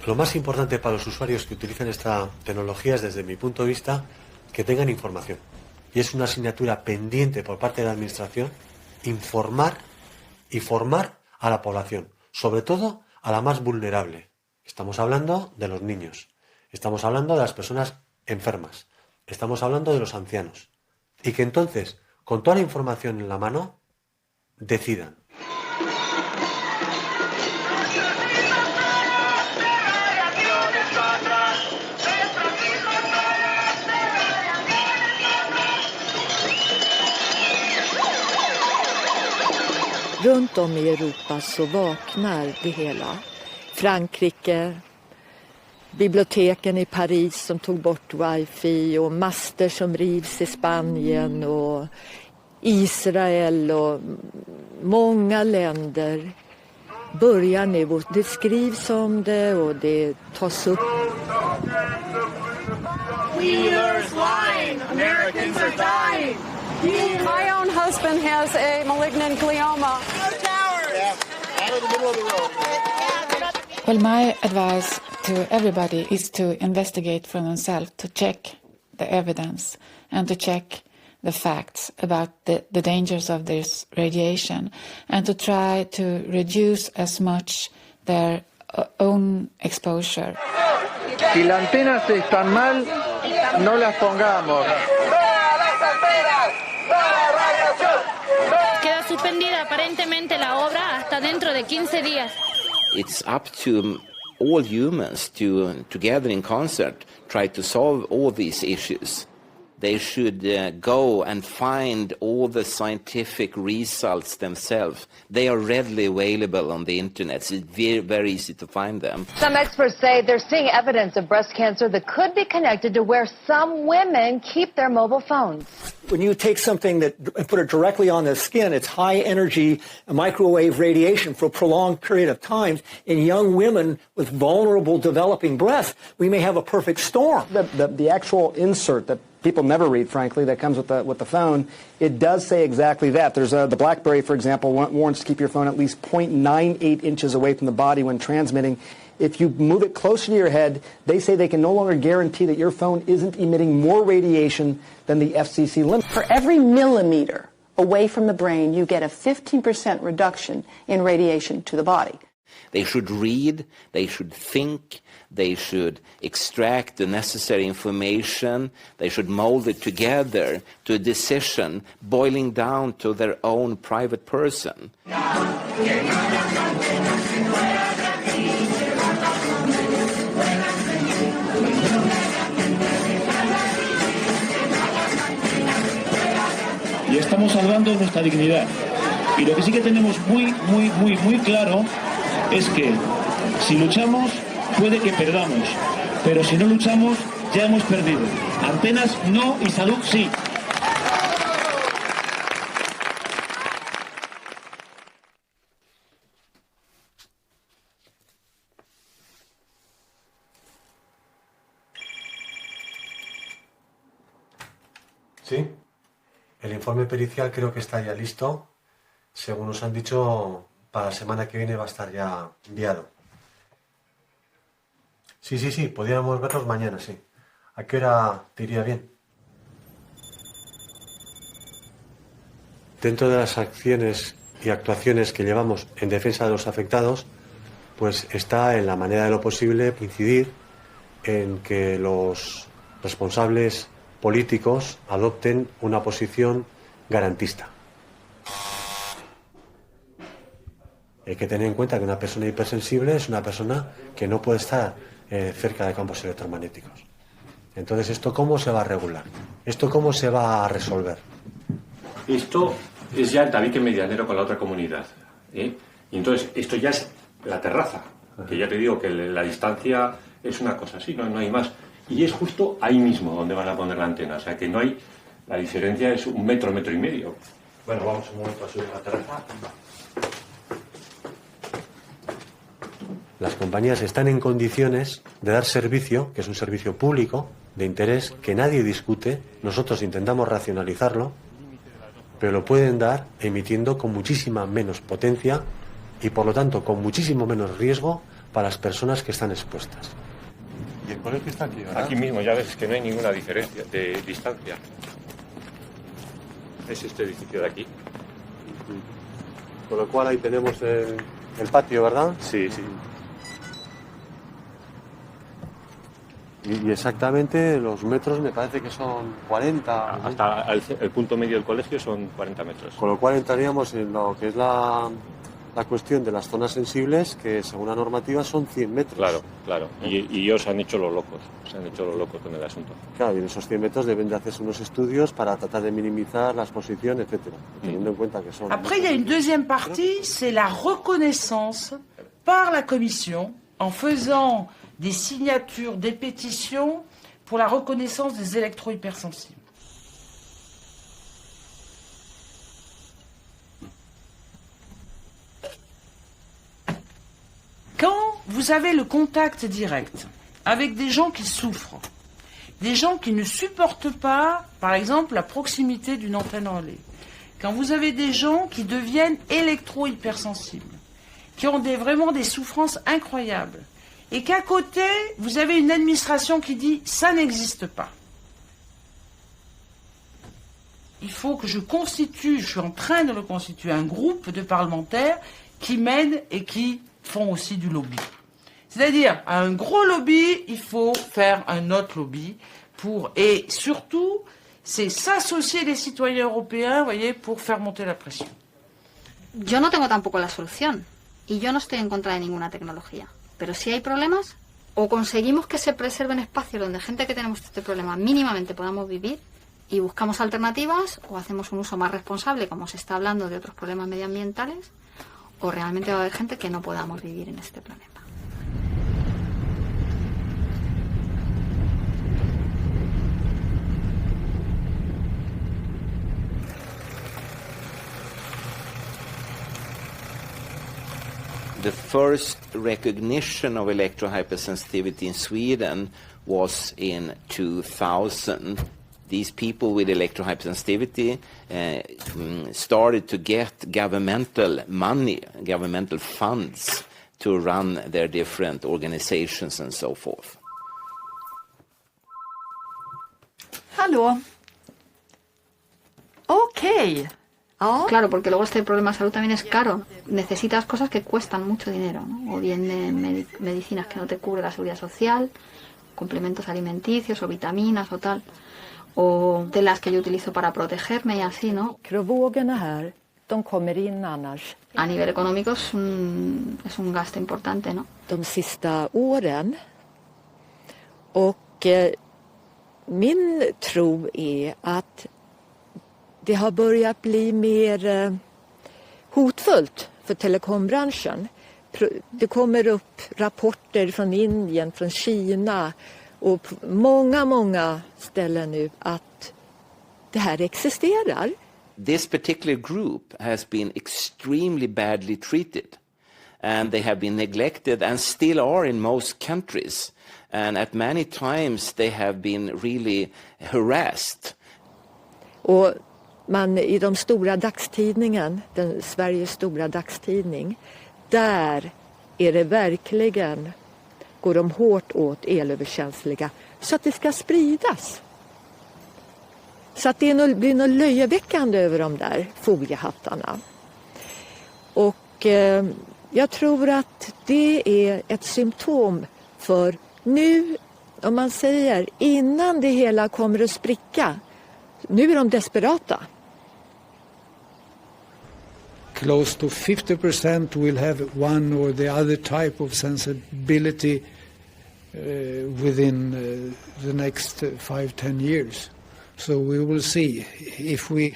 Lo más importante para los usuarios que utilizan esta tecnología es, desde mi punto de vista, que tengan información. Y es una asignatura pendiente por parte de la Administración informar y formar a la población, sobre todo a la más vulnerable. Estamos hablando de los niños, estamos hablando de las personas enfermas, estamos hablando de los ancianos. Y que entonces, con toda la información en la mano, decidan. Runt om i Europa så vaknar det hela. Frankrike, biblioteken i Paris som tog bort wifi och master som rivs i Spanien och Israel och många länder börjar nu. Det skrivs om det och det tas upp. Wheeler's lying. Americans are dying. My own husband has a malignant glioma. Well, my advice to everybody is to investigate for themselves, to check the evidence and to check the facts about the dangers of this radiation and to try to reduce as much their own exposure. Si las antenas están mal, no las pongamos. Queda suspendida aparentemente la obra hasta dentro de 15 días. It's up to all humans to together in concert try to solve all these issues. they should go and find all the scientific results themselves. They are readily available on the internet. It's very, very easy to find them. Some experts say they're seeing evidence of breast cancer that could be connected to where some women keep their mobile phones. When you take something and put it directly on the skin, it's high energy microwave radiation for a prolonged period of time. In young women with vulnerable developing breasts, we may have a perfect storm. The actual insert that people never read, frankly, that comes with the phone, it does say exactly that. There's the BlackBerry, for example, warns to keep your phone at least 0.98 inches away from the body when transmitting. If you move it closer to your head, they say they can no longer guarantee that your phone isn't emitting more radiation than the FCC limit. For every millimeter away from the brain, you get a 15% reduction in radiation to the body. They should read, they should think, they should extract the necessary information, they should mold it together to a decision boiling down to their own private person. Y estamos salvando nuestra dignidad. Y lo que sí que tenemos muy claro es que si luchamos puede que perdamos, pero si no luchamos ya hemos perdido. Antenas no y salud sí. Sí, el informe pericial creo que está ya listo. Según nos han dicho, para la semana que viene va a estar ya enviado. Sí, podríamos verlos mañana, sí. ¿A qué hora te iría bien? Dentro de las acciones y actuaciones que llevamos en defensa de los afectados, pues está en la manera de lo posible incidir en que los responsables políticos adopten una posición garantista. Hay que tener en cuenta que una persona hipersensible es una persona que no puede estar cerca de campos electromagnéticos. Entonces, ¿esto cómo se va a regular? ¿Esto cómo se va a resolver? Esto es ya el tabique medianero con la otra comunidad, ¿eh? Y entonces, esto ya es la terraza, que ya te digo que la distancia es una cosa así, no hay más. Y es justo ahí mismo donde van a poner la antena, o sea que no hay, la diferencia es 1 metro, 1,5 metros. Bueno, vamos un momento a subir la terraza. Las compañías están en condiciones de dar servicio, que es un servicio público, de interés, que nadie discute. Nosotros intentamos racionalizarlo, pero lo pueden dar emitiendo con muchísima menos potencia y, por lo tanto, con muchísimo menos riesgo para las personas que están expuestas. Y el colegio está aquí, ¿verdad? Aquí mismo, ya ves que no hay ninguna diferencia de distancia. Es este edificio de aquí. Con lo cual ahí tenemos el patio, ¿verdad? Sí. Y exactamente los metros me parece que son 40. Hasta el punto medio del colegio son 40 metros. Con lo cual entraríamos en lo que es la cuestión de las zonas sensibles, que según la normativa son 100 metros. Claro. Y ellos han hecho los locos. Con el asunto. Claro, y en esos 100 metros deben de hacerse unos estudios para tratar de minimizar la exposición, etcétera, teniendo en cuenta que son... Après, il y a une deuxième partie, c'est la reconnaissance par la Commission en faisant des signatures, des pétitions pour la reconnaissance des électro-hypersensibles. Quand vous avez le contact direct avec des gens qui souffrent, des gens qui ne supportent pas, par exemple, la proximité d'une antenne relais, quand vous avez des gens qui deviennent électro-hypersensibles, qui ont vraiment des souffrances incroyables, et qu'à côté, vous avez une administration qui dit « ça n'existe pas ». Il faut que je suis en train de le constituer, un groupe de parlementaires qui m'aident et qui font aussi du lobby. C'est-à-dire, à un gros lobby, il faut faire un autre lobby et surtout, c'est s'associer les citoyens européens, voyez, pour faire monter la pression. Yo no tengo tampoco la solución y yo no estoy en contra de ninguna tecnología, pero si hay problemas, o conseguimos que se preserven espacios donde gente que tenemos este problema mínimamente podamos vivir, y buscamos alternativas o hacemos un uso más responsable, como se está hablando de otros problemas medioambientales, o realmente va a haber gente que no podamos vivir en este planeta. The first recognition of electrohypersensitivity in Sweden was in 2000. These people with electrohypersensitivity started to get governmental money, governmental funds to run their different organizations and so forth. Hallå? Okej. Ja. Claro, porque luego este problema de salud también es caro. Necesitas cosas que cuestan mucho dinero, ¿no? O bien de medicinas que no te cubre la seguridad social, complementos alimenticios o vitaminas o tal. O telas que yo utilizo para protegerme y así, ¿no? A nivel económico es un gasto importante, ¿no? De sista åren. Och min tro är att det har börjat bli mer hotfullt för telekombranschen. Det kommer upp rapporter från Indien, från Kina och många ställen nu att det här existerar. This particular group has been extremely badly treated, and they have been neglected and still are in most countries, and at many times they have been really harassed. Och man i de stora dagstidningen, Sveriges stora dagstidning, där är det verkligen, går de hårt åt elöverkänsliga så att det ska spridas. Så att det blir något löjeväckande över de där foliehattarna. Och jag tror att det är ett symptom för nu, om man säger, innan det hela kommer att spricka, nu är de desperata. Close to 50% will have one or the other type of sensibility within the next 5-10 years. So we will see. If we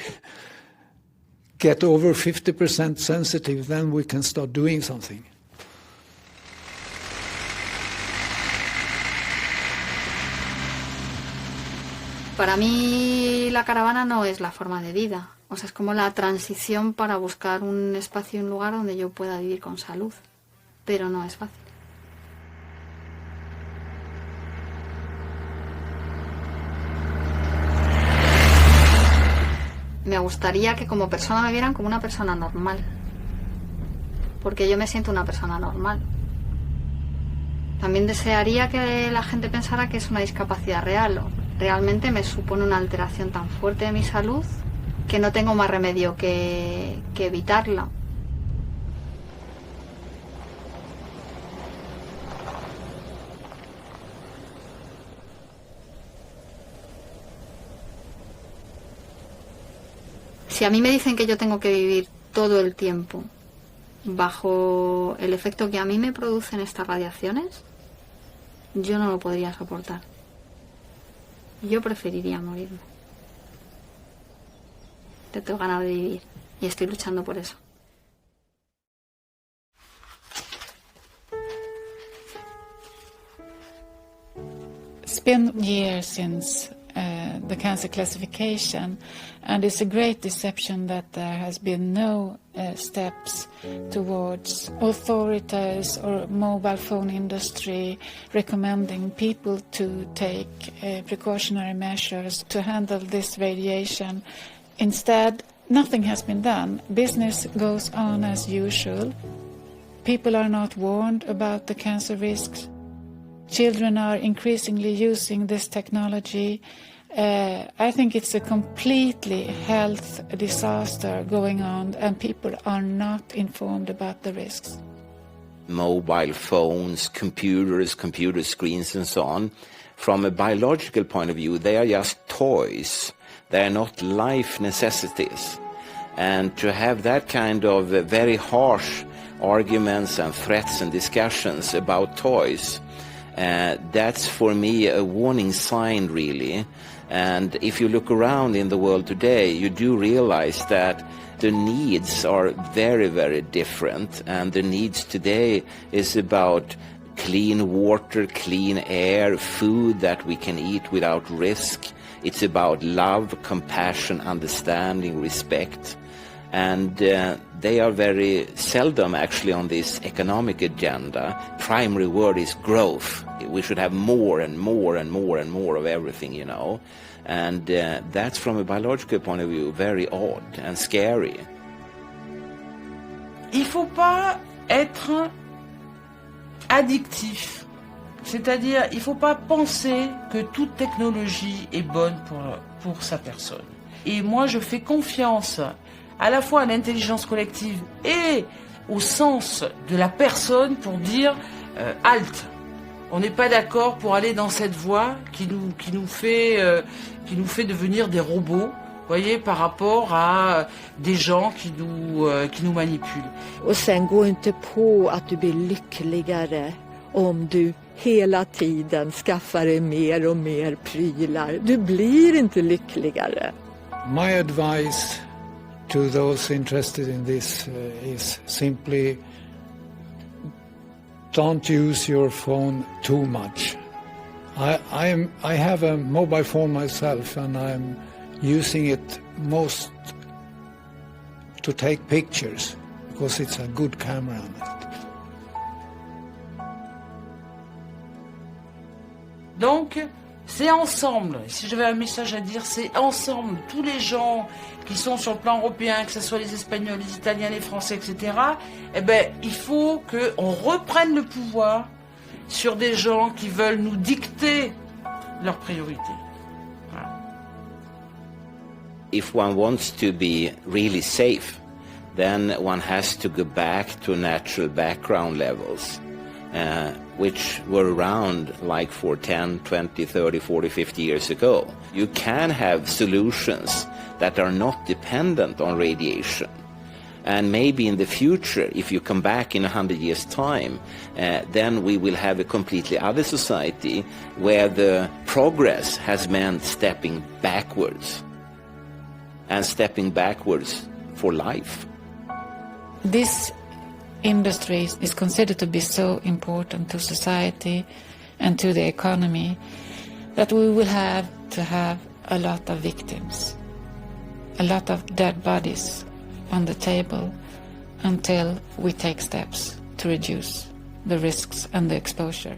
get over 50% sensitive, then we can start doing something. Para mí la caravana no es la forma de vida. O sea, es como la transición para buscar un espacio y un lugar donde yo pueda vivir con salud. Pero no es fácil. Me gustaría que como persona me vieran como una persona normal. Porque yo me siento una persona normal. También desearía que la gente pensara que es una discapacidad real. Realmente me supone una alteración tan fuerte de mi salud que no tengo más remedio que evitarla. Si a mí me dicen que yo tengo que vivir todo el tiempo bajo el efecto que a mí me producen estas radiaciones, yo no lo podría soportar. Yo preferiría morirme. Tengo ganas de vivir y estoy luchando por eso. It's been years since the cancer classification, and it's a great deception that there has been no steps towards authorities or mobile phone industry recommending people to take precautionary measures to handle this radiation. Instead, nothing has been done. Business goes on as usual. People are not warned about the cancer risks. Children are increasingly using this technology. I think it's a completely health disaster going on, and people are not informed about the risks. Mobile phones, computers, computer screens and so on, from a biological point of view, they are just toys. They are not life necessities. And to have that kind of very harsh arguments and threats and discussions about toys, that's for me a warning sign, really. And if you look around in the world today, you do realize that the needs are very, very different. And the needs today is about clean water, clean air, food that we can eat without risk. It's about love, compassion, understanding, respect. And they are very seldom actually on this economic agenda. Primary word is growth. We should have more and more and more and more of everything, you know. And that's from a biological point of view very odd and scary. Il faut pas être addictif. C'est-à-dire, il faut pas penser que toute technologie est bonne pour sa personne. Et moi, je fais confiance à la fois à l'intelligence collective et au sens de la personne pour dire halte. On n'est pas d'accord pour aller dans cette voie qui nous fait devenir des robots, voyez, par rapport à des gens qui nous manipulent. Och sen gå inte på att du blir lyckligare om du hela tiden skaffar dig mer och mer prylar. Du blir inte lyckligare. My advice to those interested in this is simply don't use your phone too much. I have a mobile phone myself, and I'm using it most to take pictures because it's a good camera on it. Donc, c'est ensemble, si j'avais un message à dire, c'est ensemble, tous les gens qui sont sur le plan européen, que ce soit les Espagnols, les Italiens, les Français, etc., eh ben, il faut qu'on reprenne le pouvoir sur des gens qui veulent nous dicter leurs priorités. Voilà. If one wants to be really safe, then one has to go back to natural background levels. Which were around like for 10, 20, 30, 40, 50 years ago. You can have solutions that are not dependent on radiation. And maybe in the future, if you come back in 100 years' time, then we will have a completely other society where the progress has meant stepping backwards. And stepping backwards for life. This industry is considered to be so important to society and to the economy that we will have to have a lot of victims, a lot of dead bodies on the table until we take steps to reduce the risks and the exposure.